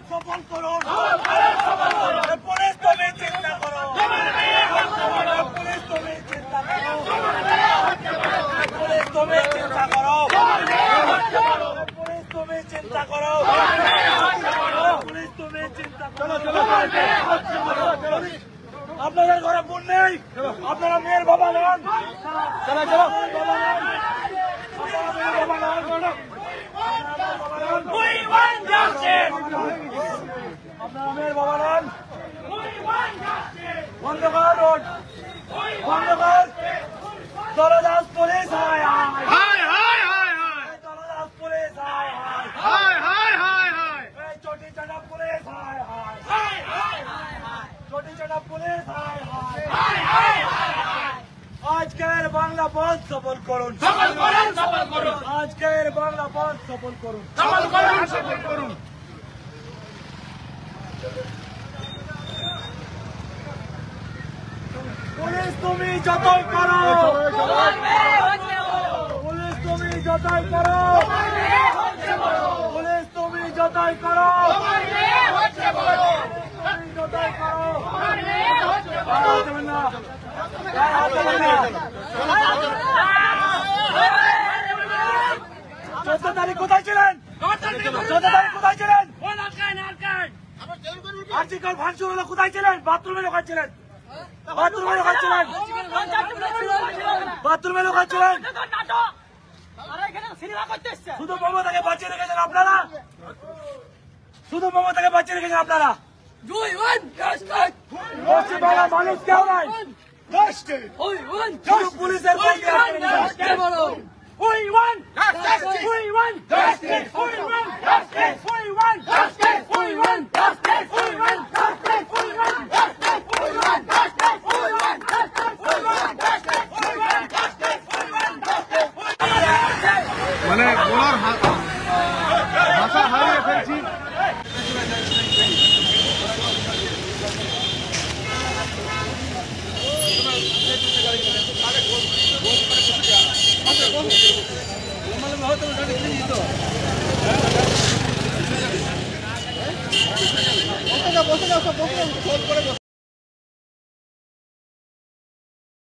সফল করুন। পুলিশ তুমি চিন্তা করো, পুলিশ তুমি চিন্তা করো, পুলিশ তুমি চিন্তা করো, পুলিশ তুমি চিন্তা করো, পুলিশ তুমি চিন্তা করো। আপনাদের ঘরে বোন নেই, আপনারা মেয়ের বাবা নন, চলো চলো বাবা নন, বাবা নন, আপনারা মেয়ের বাবা নন। বন্ধ কর রোড, বন্ধ কর। দলদাস পুলিশ হায় হায় হায় হায় হায়, দলদাস পুলিশ হায় হায় হায় হায় হায়, চটি চাটা পুলিশ হায় হায় হায় হায়, চটি চাটা পুলিশ হায় হায় হায় হায়। আজকের বাংলা বন্ধ সফল করুন, সফল করুন, সফল করুন। আজকের বাংলা বন্ধ সফল করুন, সফল করুন, সফল করুন। পুলিশ তুমি যতই করো, পুলিশ তুমি যতই করো, পুলিশ তুমি যতই করো, যতই করো, 14 তারিখ কোথায় ছিলেন? 14 তারিখ কোথায় ছিলেন? আর্জিকল ভাঙচুর হলো, কোথায় ছিলেন? বাথরুমে ঢোকাচ্ছিলেন, বাথরুমে ঢোকাচ্ছিলেন, বাথরুমে ঢোকাচ্ছিলেন। শুধু মমতাকে বাঁচিয়ে রেখেছেন আপনারা, শুধু মমতাকে বাঁচিয়ে রেখেছেন আপনারা। পশ্চিমবাংলার মানুষ কেউ নাই, শুধু পুলিশের We want justice! We want justice! We want justice! We want justice! We want justice! We want justice! We want justice! We want justice! We want justice! We want justice! We want justice! We want justice! মানে